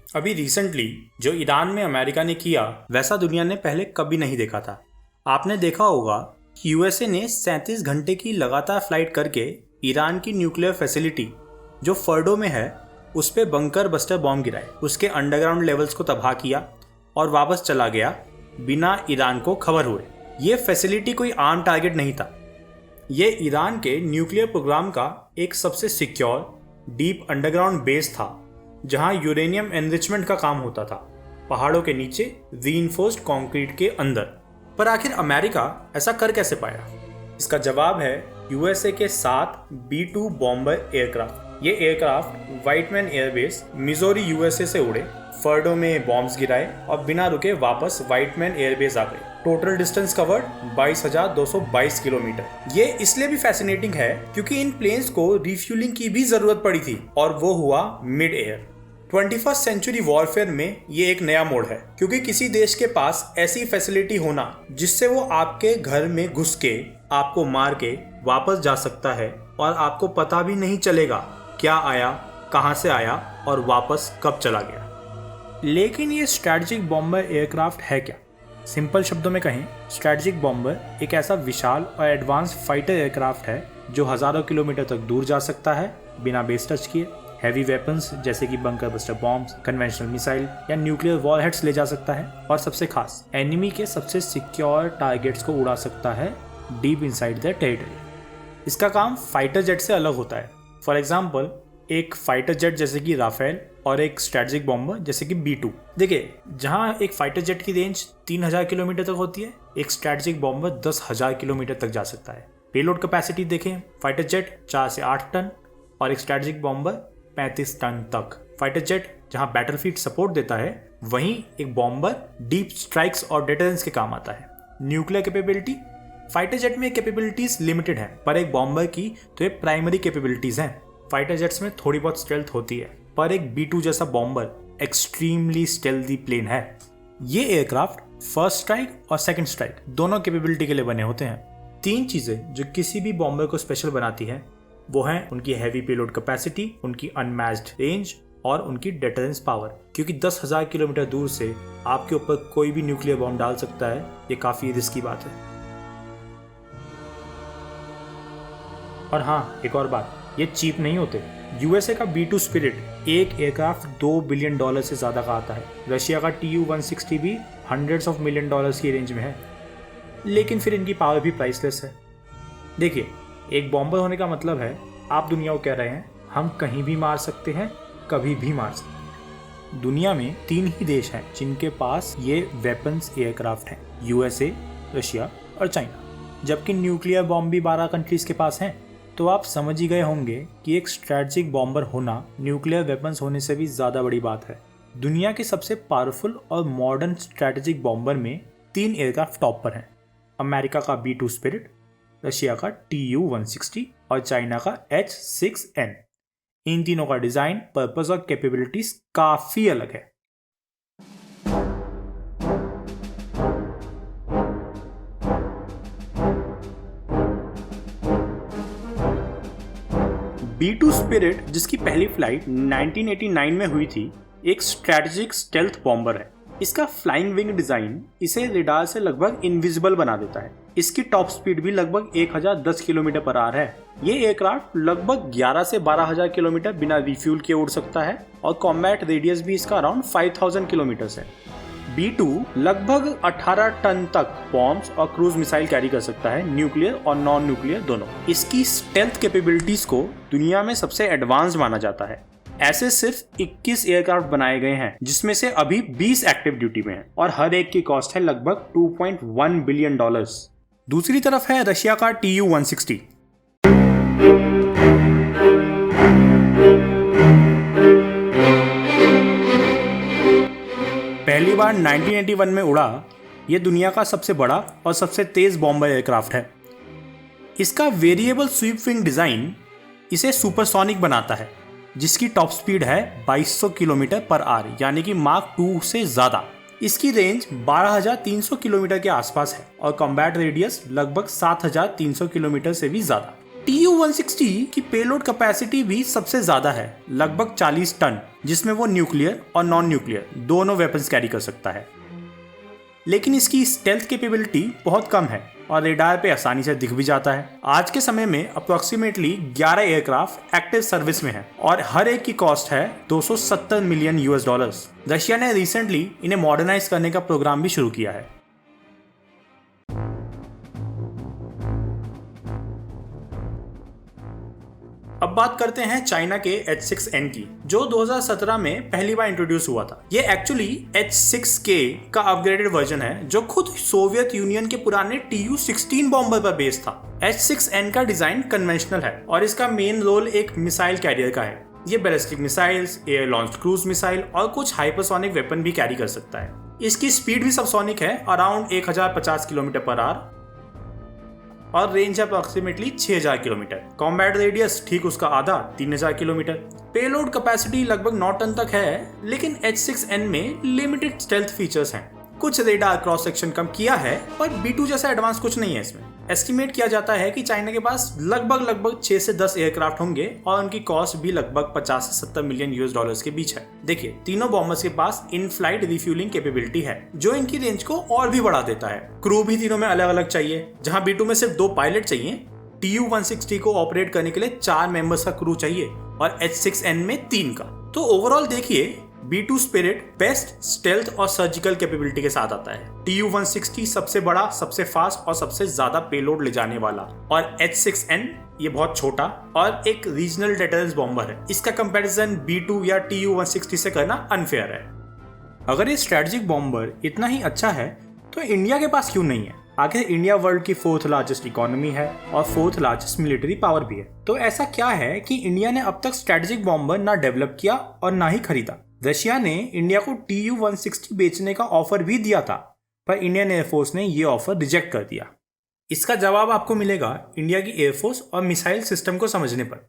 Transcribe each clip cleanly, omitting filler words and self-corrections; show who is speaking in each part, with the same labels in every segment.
Speaker 1: अभी रिसेंटली जो ईरान में अमेरिका ने किया वैसा दुनिया ने पहले कभी नहीं देखा था। आपने देखा होगा कि यूएसए ने 37 घंटे की लगातार फ्लाइट करके ईरान की न्यूक्लियर फैसिलिटी जो फर्डो में है उस पे बंकर बस्टर बॉम्ब गिराए, उसके अंडरग्राउंड लेवल्स को तबाह किया और वापस चला गया बिना ईरान को खबर हुए। ये फैसिलिटी कोई आम टारगेट नहीं था, ये ईरान के न्यूक्लियर प्रोग्राम का एक सबसे सिक्योर डीप अंडरग्राउंड बेस था जहां यूरेनियम एनरिचमेंट का काम होता था, पहाड़ों के नीचे रीइंफोर्स्ड कंक्रीट के अंदर। पर आखिर अमेरिका ऐसा कर कैसे पाया? इसका जवाब है यूएसए के 7 B-2 बॉम्बर एयरक्राफ्ट। ये aircraft Whitman airbase Missouri USA से उड़े, फर्डो में बॉम्ब्स गिराए और बिना रुके वापस व्हाइटमैन एयरबेस आ गए। Total distance covered 22,222 kilometre. ये इसलिए भी फैसिनेटिंग है क्योंकि इन प्लेन्स को रिफ्यूलिंग की भी जरूरत पड़ी थी और वो हुआ mid air. 21st century warfare में ये एक नया मोड़ है क्योंकि किसी देश के पास ऐसी फैसिलिटी होना जिससे वो आपके घर में घुस के आपको मार के वापस जा सकता है और आपको पता भी नहीं चलेगा क्या आया, कहां से आया और वापस कब चला गया। लेकिन ये स्ट्रैटेजिक बॉम्बर एयरक्राफ्ट है क्या? सिंपल शब्दों में कहें, स्ट्रैटेजिक बॉम्बर एक ऐसा विशाल और एडवांस फाइटर एयरक्राफ्ट है जो हजारों किलोमीटर तक दूर जा सकता है बिना बेस टच किए। हैवी वेपन्स जैसे कि bunker buster bombs, conventional missile या न्यूक्लियर वॉरहेड्स ले जा सकता है और सबसे खास एनिमी के सबसे सिक्योर टारगेट्स को उड़ा सकता है डीप इनसाइड देयर टेरिटरी। इसका काम फाइटर जेट से अलग होता है। फॉर एग्जाम्पल, एक फाइटर जेट जैसे कि राफेल और एक स्ट्रैटेजिक बॉम्बर जैसे कि B-2। देखिए, जहां एक फाइटर जेट की रेंज 3000 किलोमीटर तक होती है, एक स्ट्रैटेजिक बॉम्बर 10,000 किलोमीटर तक जा सकता है। पेलोड कैपेसिटी देखें, फाइटर जेट 4 से 8 टन और एक स्ट्रैटेजिक बॉम्बर 35 टन तक। फाइटर जेट जहां बैटलफील्ड सपोर्ट देता है, वहीं एक बॉम्बर डीप स्ट्राइक्स और डिटरेंस के काम आता है। न्यूक्लियर कैपेबिलिटी, फाइटर जेट में कैपेबिलिटीज लिमिटेड है पर एक बॉम्बर की तो ये प्राइमरी कैपेबिलिटीज हैं। फाइटर जेट्स में थोड़ी बहुत स्टेल्थ होती है पर एक B-2 जैसा बॉम्बर एक्सट्रीमली स्टेल्दी प्लेन है। ये एयरक्राफ्ट फर्स्ट स्ट्राइक और सेकंड स्ट्राइक दोनों कैपेबिलिटी के लिए बने होते हैं। 3 चीजें जो किसी भी बॉम्बर को स्पेशल बनाती हैं वो हैं उनकी हैवी पेलोड कैपेसिटी, उनकी अनमैच्ड रेंज और उनकी डिटरेंस पावर। क्योंकि 10,000 किलोमीटर दूर से आपके ऊपर कोई भी न्यूक्लियर बॉम्ब डाल सकता है, ये काफी रिस्की बात है। और हाँ, एक और बात, ये चीप नहीं होते। यूएसए का B-2 स्पिरिट एक एयरक्राफ्ट $2 बिलियन से ज्यादा का आता है। रशिया का Tu-160 भी $100 of million की रेंज में है, लेकिन फिर इनकी पावर भी प्राइसलेस है। देखिए, एक बॉम्बर होने का मतलब है आप दुनिया को कह रहे हैं हम कहीं भी मार सकते हैं, कभी भी मार सकते हैं। दुनिया में 3 ही देश हैं जिनके पास ये वेपन्स एयरक्राफ्ट हैं, यूएसए, रशिया और चाइना। जबकि न्यूक्लियर बॉम्ब भी 12 कंट्रीज के पास हैं। तो आप समझ ही गए होंगे कि एक स्ट्रैटेजिक बॉम्बर होना न्यूक्लियर वेपन्स होने से भी ज़्यादा बड़ी बात है। दुनिया के सबसे पावरफुल और मॉडर्न स्ट्रैटेजिक बॉम्बर में 3 एयरक्राफ्ट टॉप पर हैं। अमेरिका का B-2 स्पिरिट, रशिया का Tu-160 और चाइना का H-6N। इन तीनों का डिज़ाइन, पर्पस और कैपेबिलिटीज काफ़ी अलग है। B-2 स्पिरिट, जिसकी पहली फ्लाइट 1989 में हुई थी, एक स्ट्रैटेजिक स्टेल्थ बॉम्बर है। इसका फ्लाइंग विंग डिजाइन इसे रेडार से लगभग इनविजिबल बना देता है। इसकी टॉप स्पीड भी लगभग 1010 किलोमीटर पर आवर है। ये एयरक्राफ्ट लगभग 11 से 12,000 किलोमीटर बिना रिफ्यूल किए उड़ सकता है और कॉम्बैट रेडियस भी इसका अराउंड 5,000 किलोमीटर है। B-2 लगभग 18 टन तक बॉम्ब्स और क्रूज मिसाइल कैरी कर सकता है, न्यूक्लियर और नॉन न्यूक्लियर दोनों। इसकी स्टेल्थ कैपेबिलिटीज को दुनिया में सबसे एडवांस माना जाता है। ऐसे सिर्फ 21 एयरक्राफ्ट बनाए गए हैं जिसमें से अभी 20 एक्टिव ड्यूटी में हैं और हर एक की कॉस्ट है लगभग $2.1 बिलियन। दूसरी तरफ है रशिया का Tu-160। पहली बार 1981 में उड़ा, यह दुनिया का सबसे बड़ा और सबसे तेज बॉम्बर एयरक्राफ्ट है। इसका वेरिएबल स्वीप विंग डिजाइन इसे सुपरसोनिक बनाता है, जिसकी टॉप स्पीड है 2200 किलोमीटर पर आवर, यानी कि मार्क 2 से ज्यादा। इसकी रेंज 12,300 किलोमीटर के आसपास है और कॉम्बैट रेडियस लगभग 7,300 किलोमीटर से भी ज्यादा। Tu-160 की पेलोड कैपेसिटी भी सबसे ज्यादा है, लगभग 40 टन, जिसमें वो न्यूक्लियर और नॉन न्यूक्लियर दोनों वेपन्स कैरी कर सकता है। लेकिन इसकी स्टेल्थ कैपेबिलिटी बहुत कम है और रेडार पे आसानी से दिख भी जाता है। आज के समय में अप्रोक्सीमेटली 11 एयरक्राफ्ट एक्टिव सर्विस में है और हर एक की कॉस्ट है $270 मिलियन। रशिया ने रिसेंटली इन्हें मॉडर्नाइज करने का प्रोग्राम भी शुरू किया है। अब बात करते हैं चाइना के H6N की, जो 2017 में पहली बार इंट्रोड्यूस हुआ था। ये एक्चुअली H6K का अपग्रेडेड वर्जन है जो खुद सोवियत यूनियन के पुराने Tu-16 बॉम्बर पर बेस्ड था। H6N का डिजाइन कन्वेंशनल है और इसका मेन रोल एक मिसाइल कैरियर का है। ये ballistic missiles, air launched cruise missile और कुछ हाइपरसोनिक वेपन भी कैरी कर सकता है। इसकी स्पीड भी सबसोनिक है, अराउंड 1050 किलोमीटर पर आवर, और range approximately 6000 kilometre. Combat radius ठीक उसका आधा, 3000 किलोमीटर। पेलोड कैपेसिटी लगभग 9 टन तक है, लेकिन H6N में लिमिटेड स्टेल्थ फीचर्स हैं। कुछ रेडार क्रॉस सेक्शन कम किया है, पर B2 जैसा एडवांस कुछ नहीं है इसमें। एस्टिमेट किया जाता है कि चाइना के पास लगभग 6 से 10 एयरक्राफ्ट होंगे और उनकी कॉस्ट भी लगभग 50 से 70 मिलियन $US के बीच है। देखिए, तीनों बॉम्बर्स के पास इन फ्लाइट रिफ्यूलिंग कैपेबिलिटी है, जो इनकी रेंज को और भी बढ़ा देता है। क्रू भी तीनों में अलग अलग चाहिए। जहां B2 में सिर्फ 2 पायलट चाहिए, Tu-160 को ऑपरेट करने के लिए 4 मेंबर्स का क्रू चाहिए और H6N में 3 का। तो ओवरऑल देखिए, B2 स्पिरिट बेस्ट स्टेल्थ और सर्जिकल कैपेबिलिटी के साथ आता है। Tu-160 सबसे बड़ा, सबसे फास्ट और सबसे ज्यादा पेलोड ले जाने वाला, और H6N ये बहुत छोटा और एक रीजनल डेटरेंस बॉम्बर है। इसका कंपैरिजन B2 या Tu-160 से करना अनफेयर है। अगर ये स्ट्रेटेजिक बॉम्बर इतना ही अच्छा है तो इंडिया के पास क्यों नहीं है? आखिर इंडिया वर्ल्ड की 4th लार्जेस्ट इकोनॉमी है और 4th लार्जेस्ट मिलिट्री पावर भी है। तो ऐसा क्या है कि इंडिया ने अब तक स्ट्रेटेजिक बॉम्बर ना डेवलप किया और ना ही खरीदा? रशिया ने इंडिया को Tu-160 बेचने का ऑफर भी दिया था, पर इंडियन एयरफोर्स ने ये ऑफर रिजेक्ट कर दिया। इसका जवाब आपको मिलेगा इंडिया की एयरफोर्स और मिसाइल सिस्टम को समझने पर।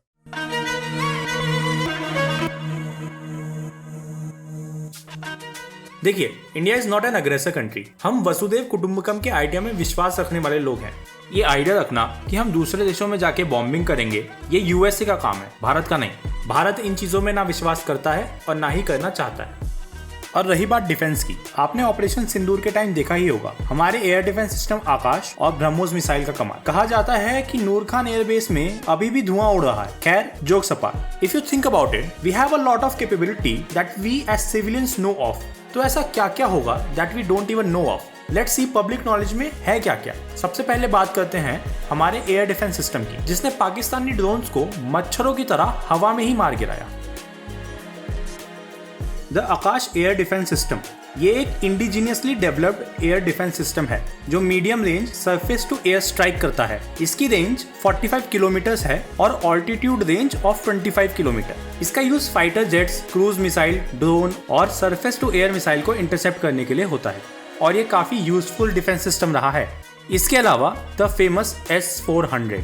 Speaker 1: देखिए, इंडिया इज नॉट एन अग्रेसर कंट्री। हम वसुदेव कुटुंबकम के आइडिया में विश्वास रखने वाले लोग हैं। ये आइडिया रखना कि हम दूसरे देशों में जाके बॉम्बिंग करेंगे, ये यूएसए का काम है, भारत का नहीं। भारत इन चीजों में ना विश्वास करता है और ना ही करना चाहता है। और रही बात डिफेंस की, आपने ऑपरेशन सिंदूर के टाइम देखा ही होगा हमारे एयर डिफेंस सिस्टम आकाश और ब्रह्मोस मिसाइल का कमाल। कहा जाता है कि नूर खान एयरबेस में अभी भी धुआं उड़ रहा है। खैर, jokes apart, if you think about it, we have a lot of capability that we as civilians know of. तो ऐसा क्या क्या होगा that we don't even know of? Let's see public knowledge में है क्या क्या। सबसे पहले बात करते हैं हमारे एयर डिफेंस सिस्टम की, जिसने पाकिस्तानी ड्रोन्स को मच्छरों की तरह हवा में ही मार गिराया। The Akash air defence system, ये एक indigenously developed air defence system है जो medium range surface to air strike करता है। इसकी रेंज 45 किलोमीटर है और ऑल्टीट्यूड रेंज ऑफ 25 किलोमीटर। इसका use fighter jets, cruise missile, drone और सरफेस टू एयर मिसाइल को इंटरसेप्ट करने के लिए होता है और ये काफी यूजफुल डिफेंस सिस्टम रहा है। इसके अलावा द फेमस S-400,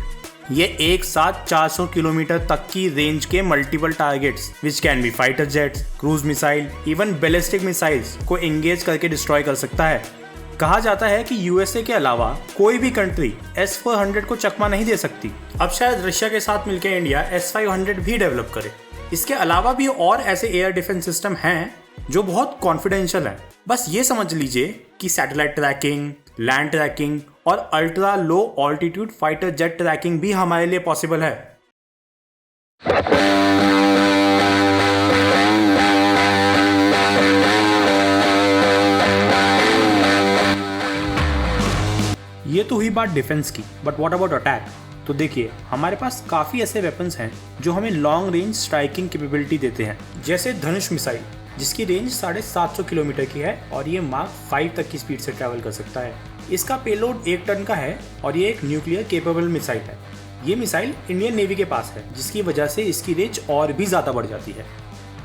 Speaker 1: ये एक साथ 400 किलोमीटर तक की रेंज के multiple targets which can be fighter jets, cruise missile, even ballistic missiles को एंगेज करके डिस्ट्रॉय कर सकता है। कहा जाता है कि यूएसए के अलावा कोई भी कंट्री S-400 को चकमा नहीं दे सकती। अब शायद रशिया के साथ मिलकर इंडिया S-500 भी डेवलप करे। इसके अलावा भी और ऐसे एयर डिफेंस सिस्टम हैं जो बहुत कॉन्फिडेंशियल हैं। बस ये समझ लीजिए कि सैटेलाइट ट्रैकिंग, लैंड ट्रैकिंग और ultra low altitude fighter jet tracking भी हमारे लिए पॉसिबल है। ये तो हुई बात डिफेंस की, बट व्हाट अबाउट अटैक? तो देखिए, हमारे पास काफी ऐसे वेपन्स हैं जो हमें लॉन्ग रेंज स्ट्राइकिंग कैपेबिलिटी देते हैं, जैसे धनुष मिसाइल, जिसकी रेंज 750 किलोमीटर की है और ये मार्क 5 तक की स्पीड से ट्रैवल कर सकता है। इसका पेलोड 1 टन का है और ये एक न्यूक्लियर केपेबल मिसाइल है। ये मिसाइल इंडियन नेवी के पास है, जिसकी वजह से इसकी रेंज और भी ज़्यादा बढ़ जाती है।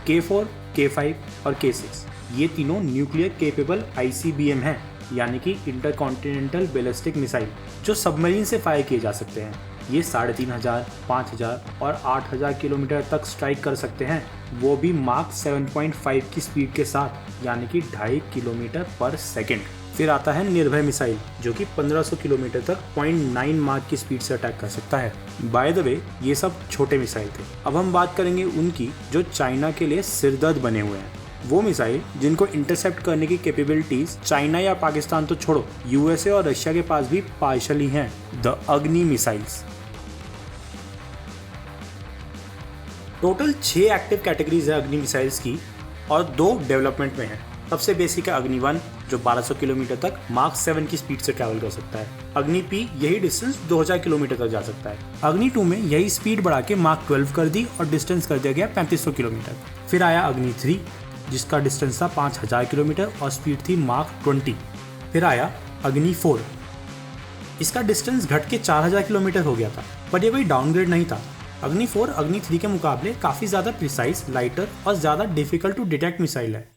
Speaker 1: K4, K5 और K6 ये तीनों न्यूक्लियर केपेबल ICBM हैं, यानी कि इंटरकॉन्टिनेंटल बैलिस्टिक मिसाइल, जो सबमरीन से फायर किए जा सकते हैं। ये 3500, 5000 और 8000 किलोमीटर तक स्ट्राइक कर सकते हैं, वो भी मार्क 7.5 की स्पीड के साथ, यानी कि 2.5 किलोमीटर पर सेकेंड। फिर आता है निर्भय मिसाइल, जो कि 1500 किलोमीटर तक 0.9 मार्क की स्पीड से अटैक कर सकता है। बाय द वे, ये सब छोटे मिसाइल थे। अब हम बात करेंगे उनकी जो चाइना के लिए सिरदर्द बने हुए हैं। वो मिसाइल जिनको इंटरसेप्ट करने की कैपेबिलिटीज चाइना या पाकिस्तान तो छोड़ो, यूएसए और रशिया के पास भी पार्शली हैं, द अग्नि मिसाइल्स। टोटल 6 एक्टिव कैटेगरीज है अग्नि मिसाइल्स की और 2 डेवलपमेंट में है। सबसे बेसिक है अग्नि 1, जो 1200 किलोमीटर तक मार्क 7 की स्पीड से ट्रैवल कर सकता है। अग्नि पी यही डिस्टेंस 2000 किलोमीटर तक जा सकता है। अग्नि 2 में यही स्पीड बढ़ा के मार्क 12 कर दी और डिस्टेंस कर दिया गया 3500 किलोमीटर। फिर आया अग्नि 3, जिसका डिस्टेंस था 5000 किलोमीटर और स्पीड थी मार्क 20। फिर आया अग्नि 4, इसका डिस्टेंस घट के 4000 किलोमीटर हो गया था, पर यह कोई डाउनग्रेड नहीं था। अग्नि 4 अग्नि 3 के मुकाबले काफ़ी ज़्यादा प्रिसाइज, लाइटर और ज़्यादा डिफिकल्ट टू डिटेक्ट मिसाइल है।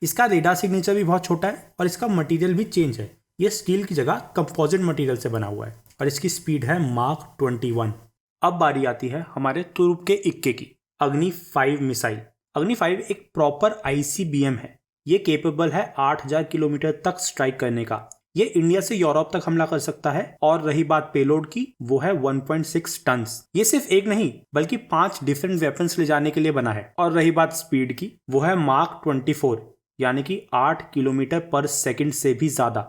Speaker 1: इसका रेडार सिग्नेचर भी बहुत छोटा है और इसका मटेरियल भी चेंज है। ये स्टील की जगह कंपोजिट मटेरियल से बना हुआ है और इसकी स्पीड है मार्क 21। अब बारी आती है हमारे तुर्क के इक्के की, अग्नि 5 मिसाइल। अग्नि 5 एक प्रॉपर ICBM है। ये केपेबल है 8000 किलोमीटर तक स्ट्राइक करने का। ये इंडिया से यूरोप तक हमला कर सकता है। और रही बात पेलोड की, वो है 1.6 टन्स। ये सिर्फ एक नहीं बल्कि 5 डिफरेंट वेपन्स ले जाने के लिए बना है। और रही बात स्पीड की, वो है मार्क 24, यानी कि 8 किलोमीटर पर सेकंड से भी ज्यादा।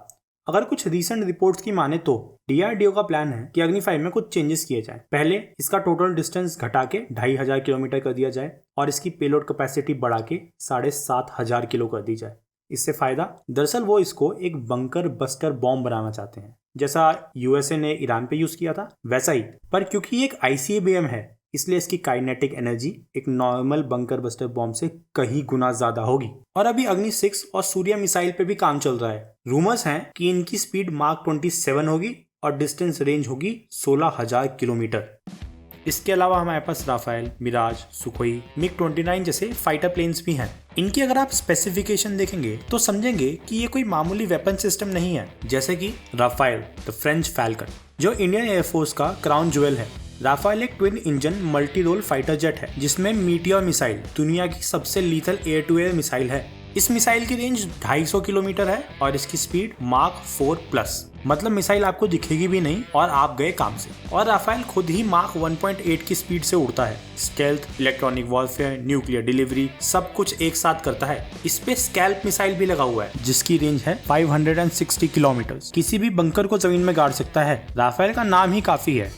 Speaker 1: अगर कुछ रीसेंट रिपोर्ट्स की माने तो DRDO का प्लान है कि अग्नि 5 में कुछ चेंजेस किए जाएं। पहले इसका टोटल डिस्टेंस घटा के 2500 किलोमीटर कर दिया जाए और इसकी पेलोड कैपेसिटी बढ़ा के 7500 किलो कर दी जाए। इससे फायदा, दरअसल वो इसको एक बंकर बस्टर बॉम्ब बनाना चाहते हैं, जैसा USA ने ईरान पे यूज किया था वैसा ही। पर क्योंकि ये एक ICBM है, इसलिए इसकी काइनेटिक एनर्जी एक नॉर्मल बंकर बस्टर बॉम्ब से कहीं गुना ज्यादा होगी। और अभी अग्नि 6 और सूर्य मिसाइल पे भी काम चल रहा है। रूमर्स हैं कि इनकी स्पीड मार्क 27 होगी और डिस्टेंस रेंज होगी 16000 किलोमीटर। इसके अलावा हमारे पास राफेल, मिराज, सुखोई, MiG-29 जैसे फाइटर प्लेन्स भी हैं। इनकी अगर आप स्पेसिफिकेशन देखेंगे तो समझेंगे कि ये कोई मामूली वेपन सिस्टम नहीं है। जैसे कि राफेल, द फ्रेंच फैल्कन, जो इंडियन एयरफोर्स का क्राउन ज्वेल है। राफेल एक twin engine multi role fighter jet है, जिसमें मीटियोर मिसाइल दुनिया की सबसे lethal air to air missile है। इस मिसाइल की रेंज 250 किलोमीटर है और इसकी स्पीड मार्क 4+, मतलब मिसाइल आपको दिखेगी भी नहीं और आप गए काम से। और राफेल खुद ही मार्क 1.8 की स्पीड से उड़ता है। Stealth, electronic warfare, nuclear delivery सब कुछ एक साथ करता है। इस पे स्कैल्प मिसाइल भी लगा हुआ है, जिसकी रेंज है 560 किलोमीटर। किसी भी बंकर को जमीन में गाड़ सकता है। राफेल का नाम ही काफी है।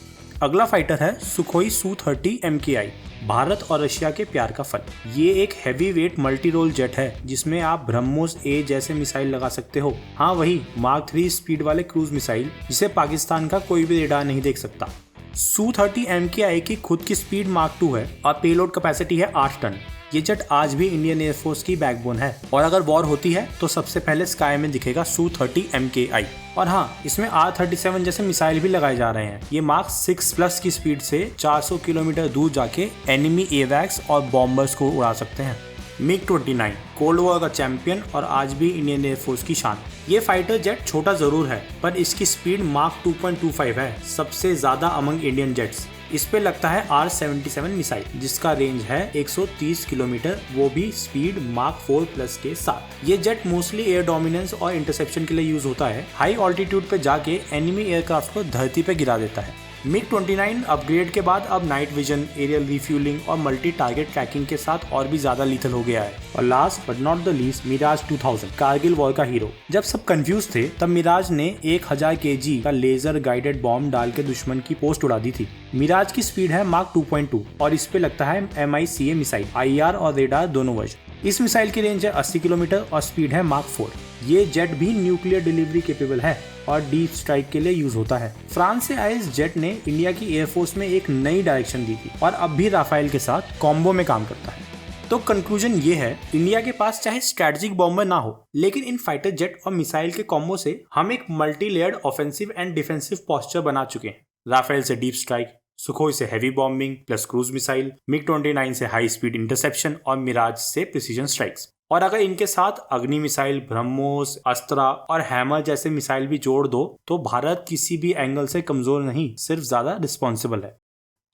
Speaker 1: अगला फाइटर है सुखोई Su-30 MKI, भारत और रशिया के प्यार का फल। ये एक heavy weight multi role jet है, जिसमें आप ब्रह्मोस A जैसे मिसाइल लगा सकते हो। हाँ, वही मार्क 3 स्पीड वाले क्रूज मिसाइल, जिसे पाकिस्तान का कोई भी रेडार नहीं देख सकता। Su-30 MKI की खुद की स्पीड मार्क 2 है और पेलोड कैपेसिटी है 8 टन। ये जेट आज भी इंडियन एयरफोर्स की बैकबोन है और अगर वॉर होती है तो सबसे पहले स्काई में दिखेगा Su-30 MKI। और हाँ, इसमें R-37 जैसे मिसाइल भी लगाए जा रहे हैं। ये मार्क 6+ की स्पीड से 400 किलोमीटर दूर जाके एनिमी एवैक्स और बॉम्बर्स को उड़ा सकते हैं। MiG-29 कोल्ड वॉर का चैंपियन और आज भी इंडियन एयरफोर्स की शान। ये फाइटर जेट छोटा जरूर है, पर इसकी स्पीड मार्क 2.25 है, सबसे ज्यादा अमंग इंडियन जेट्स। इस पे लगता है R-77 मिसाइल, जिसका रेंज है 130 किलोमीटर, वो भी स्पीड मार्क 4+ के साथ। ये जेट मोस्टली एयर डोमिनेंस और इंटरसेप्शन के लिए यूज होता है। हाई ऑल्टीट्यूड पे जाके एनिमी एयरक्राफ्ट को धरती पे गिरा देता है। MiG-29 अपग्रेड के बाद अब नाइट विजन, एरियल रिफ्यूलिंग और मल्टी टारगेट ट्रैकिंग के साथ और भी ज्यादा लीथल हो गया है। और last but not the least, Mirage 2000, Kargil war का हीरो। जब सब कंफ्यूज थे तब मिराज ने 1000 kg का लेजर गाइडेड बॉम्ब डाल के दुश्मन की पोस्ट उड़ा दी थी। मिराज की स्पीड है मार्क 2.2 और इस पे लगता है MICA मिसाइल, IR और रेडार दोनों वर्जन। इस मिसाइल की रेंज है 80 किलोमीटर और स्पीड है मार्क 4। ये जेट भी न्यूक्लियर डिलीवरी केपेबल है और डीप स्ट्राइक के लिए यूज होता है। फ्रांस से आए इस जेट ने इंडिया की एयरफोर्स में एक नई डायरेक्शन दी थी और अब भी राफेल के साथ कॉम्बो में काम करता है। तो कंक्लूजन ये है, इंडिया के पास चाहे स्ट्रेटेजिक बॉम्बर ना हो, लेकिन इन फाइटर जेट और मिसाइल के कॉम्बो से हम एक multi layered offensive and defensive posture बना चुके हैं। राफेल से डीप स्ट्राइक, सुखोई से heavy bombing plus cruise missile, MiG-29 से हाई स्पीड इंटरसेप्शन और मिराज से प्रिसीजन स्ट्राइक्स। और अगर इनके साथ अग्नि मिसाइल, ब्रह्मोस, अस्त्रा और हैमर जैसे मिसाइल भी जोड़ दो तो भारत किसी भी एंगल से कमजोर नहीं, सिर्फ ज्यादा रिस्पॉन्सिबल है।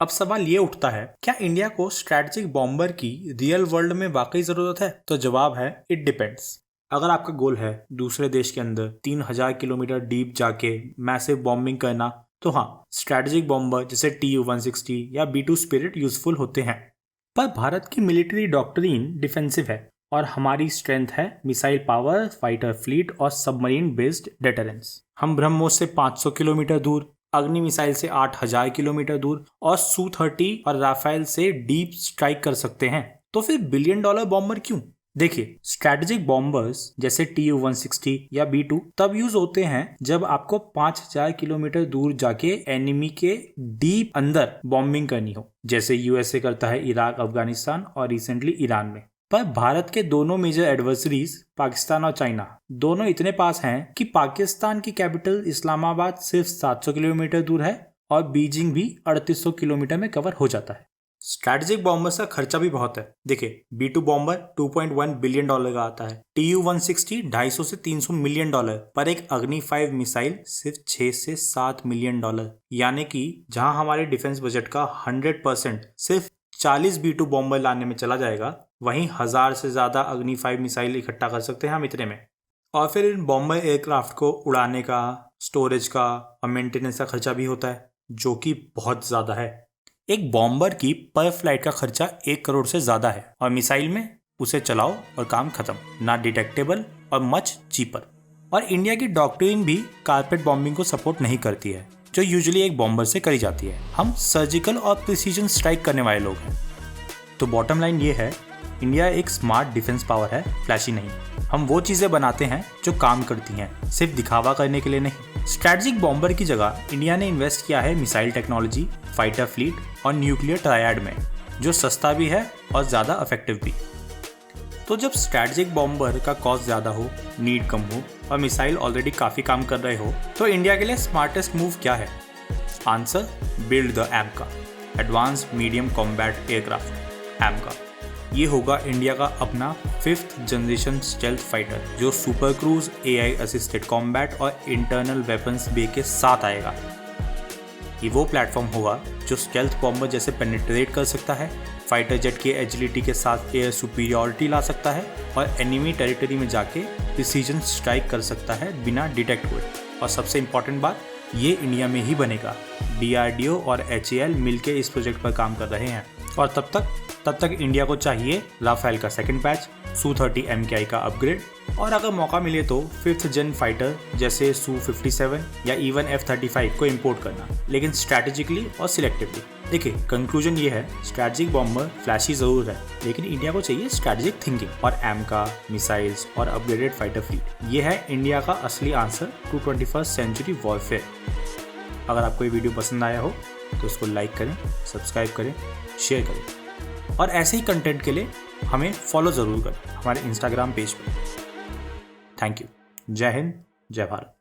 Speaker 1: अब सवाल ये उठता है, क्या इंडिया को स्ट्रैटेजिक बॉम्बर की रियल वर्ल्ड में वाकई जरूरत है? तो जवाब है, इट डिपेंड्स। अगर आपका गोल है दूसरे देश के अंदर 3000 किलोमीटर डीप जाके मैसिव बॉम्बिंग करना, तो हाँ, स्ट्रैटेजिक बॉम्बर जैसे TU-160 या B-2 स्पिरिट यूजफुल होते हैं। पर भारत की मिलिट्री डॉक्ट्रिन डिफेंसिव है और हमारी स्ट्रेंथ है मिसाइल पावर, फाइटर फ्लीट और सबमरीन बेस्ड डेटरेंस। हम ब्रह्मोस से 500 किलोमीटर दूर, अग्नि मिसाइल से 8000 किलोमीटर दूर और Su-30 और राफेल से डीप स्ट्राइक कर सकते हैं। तो फिर $1 बिलियन बॉम्बर क्यों? देखिए, स्ट्रैटेजिक बॉम्बर्स जैसे TU-160 या B-2 तब यूज होते हैं जब आपको 5000 किलोमीटर दूर जाके एनिमी के डीप अंदर बॉम्बिंग करनी हो, जैसे USA करता है इराक, अफगानिस्तान और रिसेंटली ईरान में। पर भारत के दोनों मेजर एडवर्सरीज पाकिस्तान और चाइना दोनों इतने पास हैं कि पाकिस्तान की कैपिटल इस्लामाबाद सिर्फ 700 किलोमीटर दूर है और बीजिंग भी 3800 किलोमीटर में कवर हो जाता है। स्ट्रैटेजिक बॉम्बर्स का खर्चा भी बहुत है। देखिए, B-2 बॉम्बर $2.1 बिलियन का आता है, TU-160 $250 से $300 मिलियन पर एक अग्नि 5 मिसाइल सिर्फ $6 से $7 मिलियन। यानी कि जहां हमारे डिफेंस बजट का 100% सिर्फ 40 B-2 बॉम्बर लाने में चला जाएगा, वहीं 1000 से ज्यादा अग्नि 5 मिसाइल इकट्ठा कर सकते हैं हम इतने में। और फिर इन बॉम्बर एयरक्राफ्ट को उड़ाने का, स्टोरेज का और मेंटेनेंस का खर्चा भी होता है, जो कि बहुत ज्यादा है। एक बॉम्बर की पर फ्लाइट का खर्चा 1 करोड़ से ज्यादा है और मिसाइल में उसे चलाओ और काम खत्म, ना डिटेक्टेबल और मच चीपर। और इंडिया की डॉक्ट्रिन भी कारपेट बॉम्बिंग को सपोर्ट नहीं करती है, जो यूजुअली एक बॉम्बर से करी जाती है। हम सर्जिकल और प्रिसीजन स्ट्राइक करने वाले लोग हैं। तो बॉटम लाइन ये है, इंडिया एक स्मार्ट डिफेंस पावर है, फ्लैशी नहीं। हम वो चीजें बनाते हैं जो काम करती हैं, सिर्फ दिखावा करने के लिए नहीं। स्ट्रैटेजिक बॉम्बर की जगह इंडिया ने इन्वेस्ट किया है मिसाइल टेक्नोलॉजी, फाइटर फ्लीट और न्यूक्लियर ट्रायड में, जो सस्ता भी है और ज़्यादा इफेक्टिव भी। तो जब स्ट्रैटेजिक बॉम्बर का कॉस्ट ज़्यादा हो, नीड कम हो और मिसाइल ऑलरेडी काफ़ी काम कर रहे हो, तो इंडिया के लिए स्मार्टेस्ट मूव क्या है? Answer, build the AMCA, advance medium combat aircraft. AMCA ये होगा इंडिया का अपना 5th जनरेशन स्टेल्थ फाइटर, जो super cruise, AI assisted combat और इंटरनल वेपन्स बे के साथ आएगा। ये वो प्लेटफॉर्म होगा जो स्टेल्थ बॉम्बर जैसे पेनिट्रेट कर सकता है, फाइटर जेट की एजिलिटी के साथ एयर सुपीरियॉरिटी ला सकता है और एनिमी टेरिटरी में जाके प्रिसीजन स्ट्राइक कर सकता है बिना डिटेक्ट हुए। और सबसे इम्पॉर्टेंट बात, ये इंडिया में ही बनेगा। DRDO और HAL मिलके इस प्रोजेक्ट पर काम कर रहे हैं। और तब तक इंडिया को चाहिए राफेल का सेकंड बैच, Su-30 MKI का अपग्रेड, और अगर मौका मिले तो 5th जेन फाइटर जैसे Su-57 या इवन F-35 को इंपोर्ट करना, लेकिन स्ट्रैटेजिकली और सिलेक्टिवली। देखिए, कंक्लूजन ये है, स्ट्रैटेजिक बॉम्बर फ्लैशी जरूर है, लेकिन इंडिया को चाहिए स्ट्रैटेजिक थिंकिंग और AMCA, मिसाइल्स और अपग्रेडेड फाइटर फ्लीट। ये है इंडिया का असली answer to 21st century warfare. अगर आपको ये वीडियो पसंद आया हो तो इसको लाइक करें, सब्सक्राइब करें, शेयर करें और ऐसे ही कंटेंट के लिए हमें फॉलो ज़रूर करें हमारे Instagram पेज पर। Thank you. जय हिंद, जय भारत।